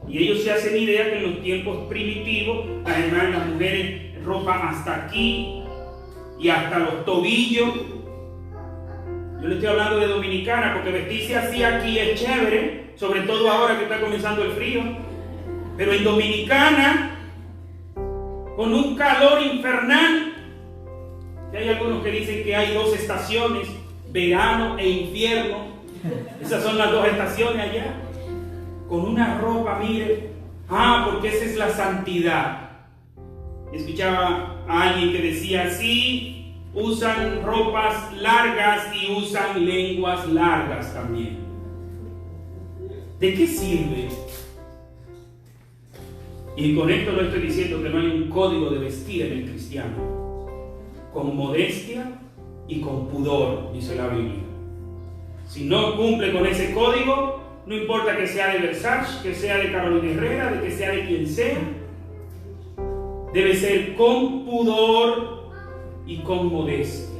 Y ellos se hacen idea que en los tiempos primitivos, además las mujeres ropa hasta aquí y hasta los tobillos. Yo le estoy hablando de dominicana porque vestirse así aquí es chévere, sobre todo ahora que está comenzando el frío. Pero en dominicana, con un calor infernal, y hay algunos que dicen que hay 2 estaciones, verano e invierno. Esas son las 2 estaciones allá. Con una ropa, mire, porque esa es la santidad. Escuchaba a alguien que decía, sí, usan ropas largas y usan lenguas largas también. ¿De qué sirve? Y con esto no estoy diciendo que no hay un código de vestir en el cristiano. Con modestia y con pudor, dice la Biblia. Si no cumple con ese código, no importa que sea de Versace, que sea de Carolina Herrera, de que sea de quien sea, debe ser con pudor y con modestia.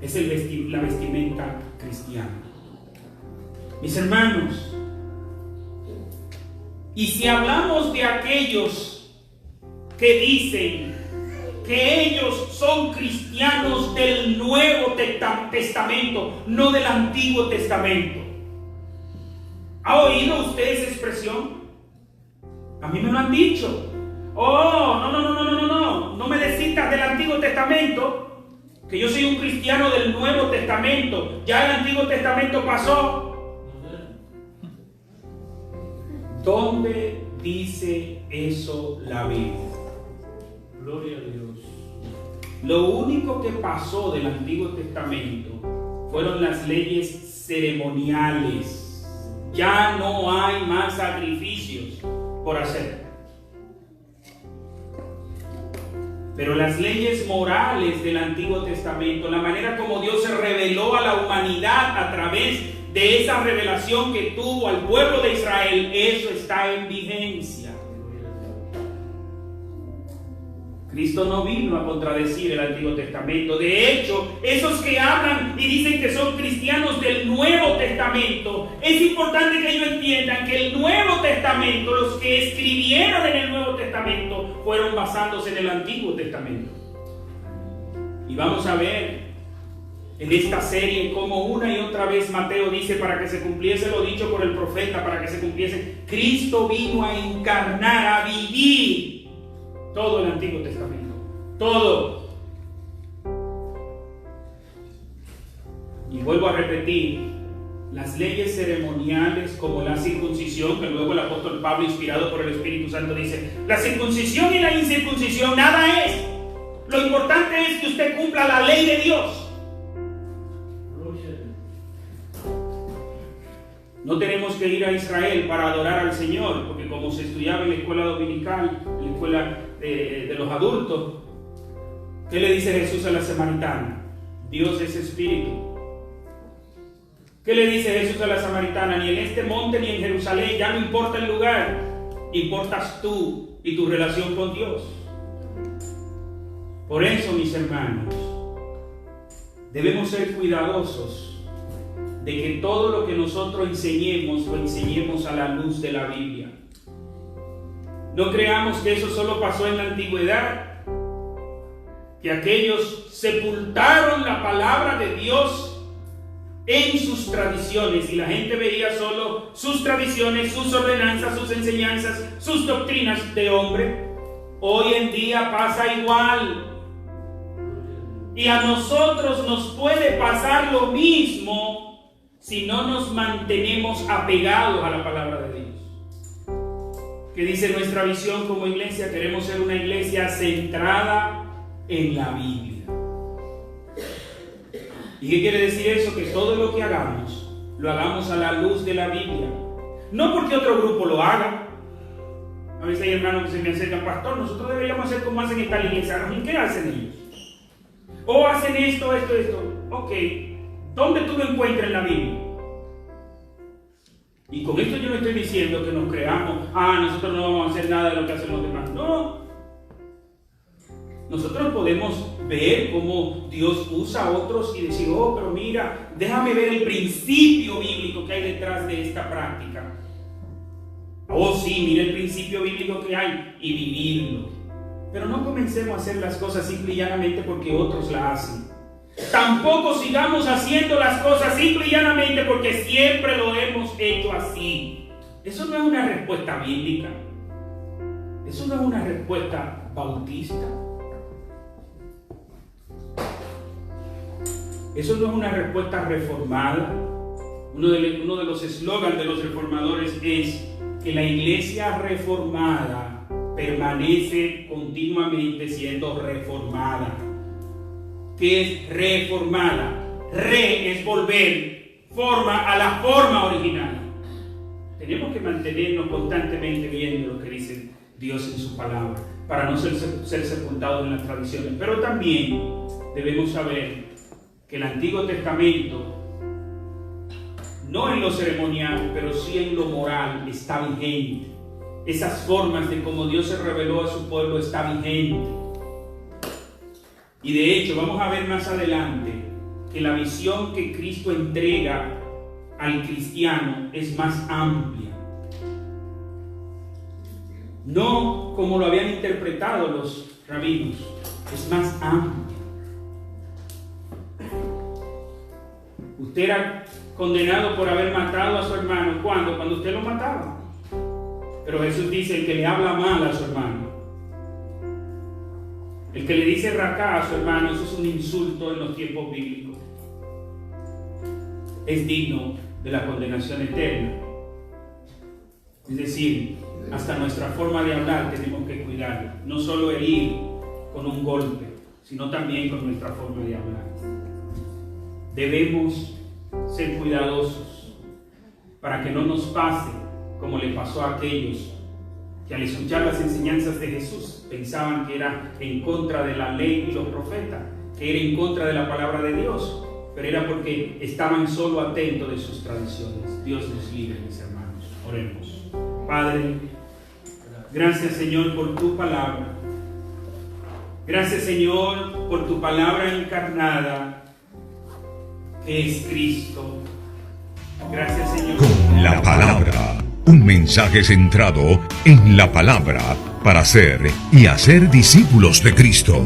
Es la vestimenta cristiana. Mis hermanos, y si hablamos de aquellos que dicen que ellos son cristianos del Nuevo Testamento, no del Antiguo Testamento, ¿ha oído usted esa expresión? A mí me lo han dicho. No me desistas del Antiguo Testamento, que yo soy un cristiano del Nuevo Testamento. Ya el Antiguo Testamento pasó. ¿Dónde dice eso la Biblia? Gloria a Dios. Lo único que pasó del Antiguo Testamento fueron las leyes ceremoniales. Ya no hay más sacrificios por hacer. Pero las leyes morales del Antiguo Testamento, la manera como Dios se reveló a la humanidad a través de esa revelación que tuvo al pueblo de Israel, eso está en vigencia. Cristo no vino a contradecir el Antiguo Testamento. De hecho, esos que hablan y dicen que son cristianos del Nuevo Testamento, es importante que ellos entiendan que el Nuevo Testamento, los que escribieron en el Nuevo Testamento, fueron basándose en el Antiguo Testamento. Y vamos a ver en esta serie cómo una y otra vez Mateo dice, para que se cumpliese lo dicho por el profeta, para que se cumpliese, Cristo vino a encarnar, a vivir todo el Antiguo Testamento, todo. Y vuelvo a repetir, las leyes ceremoniales como la circuncisión, que luego el apóstol Pablo, inspirado por el Espíritu Santo, dice, la circuncisión y la incircuncisión nada es. Lo importante es que usted cumpla la ley de Dios. No tenemos que ir a Israel para adorar al Señor, porque como se estudiaba en la escuela dominical, en la escuela de los adultos, ¿qué le dice Jesús a la samaritana? Dios es espíritu. ¿Qué le dice Jesús a la samaritana? Ni en este monte ni en Jerusalén, ya no importa el lugar, importas tú y tu relación con Dios. Por eso, mis hermanos, debemos ser cuidadosos de que todo lo que nosotros enseñemos, lo enseñemos a la luz de la Biblia. No creamos que eso solo pasó en la antigüedad, que aquellos sepultaron la palabra de Dios en sus tradiciones y la gente veía solo sus tradiciones, sus ordenanzas, sus enseñanzas, sus doctrinas de hombre. Hoy en día pasa igual. Y a nosotros nos puede pasar lo mismo si no nos mantenemos apegados a la palabra de Dios. ¿Qué dice nuestra visión como iglesia? Queremos ser una iglesia centrada en la Biblia. ¿Y qué quiere decir eso? Que todo lo que hagamos, lo hagamos a la luz de la Biblia. No porque otro grupo lo haga. A veces hay hermanos que se me acercan, pastor, nosotros deberíamos hacer como hacen en tal iglesia. ¿Y qué hacen ellos? O hacen esto. Ok. ¿Dónde tú lo encuentras en la Biblia? Y con esto yo no estoy diciendo que nos creamos, nosotros no vamos a hacer nada de lo que hacen los demás. No. Nosotros podemos ver cómo Dios usa a otros y decir, pero mira, déjame ver el principio bíblico que hay detrás de esta práctica. Oh sí, mire el principio bíblico que hay y vivirlo. Pero no comencemos a hacer las cosas simple y llanamente porque otros la hacen. Tampoco sigamos haciendo las cosas simple y llanamente porque siempre lo hemos hecho así. Eso no es una respuesta bíblica. Eso no es una respuesta bautista. Eso no es una respuesta reformada. Uno de los eslogans de los reformadores es que la iglesia reformada permanece continuamente siendo reformada. ¿Qué es reformada? Re es volver forma a la forma original. Tenemos que mantenernos constantemente viendo lo que dice Dios en su palabra para no ser sepultados en las tradiciones. Pero también debemos saber que el Antiguo Testamento, no en lo ceremonial, pero sí en lo moral, está vigente. Esas formas de cómo Dios se reveló a su pueblo está vigente. Y de hecho, vamos a ver más adelante que la visión que Cristo entrega al cristiano es más amplia. No como lo habían interpretado los rabinos, es más amplia. Usted era condenado por haber matado a su hermano. ¿Cuándo? Cuando usted lo mataba. Pero Jesús dice: el que le habla mal a su hermano, el que le dice racá a su hermano, eso es un insulto en los tiempos bíblicos. Es digno de la condenación eterna. Es decir, hasta nuestra forma de hablar tenemos que cuidarla. No solo herir con un golpe, sino también con nuestra forma de hablar. Debemos ser cuidadosos para que no nos pase como le pasó a aquellos que al escuchar las enseñanzas de Jesús pensaban que era en contra de la ley y los profetas, que era en contra de la palabra de Dios, pero era porque estaban solo atentos de sus tradiciones. Dios nos libre, mis hermanos. Oremos. Padre, gracias, Señor, por tu palabra. Gracias, Señor, por tu palabra encarnada, que es Cristo. Gracias, Señor. Con la palabra, un mensaje centrado en la palabra para ser y hacer discípulos de Cristo.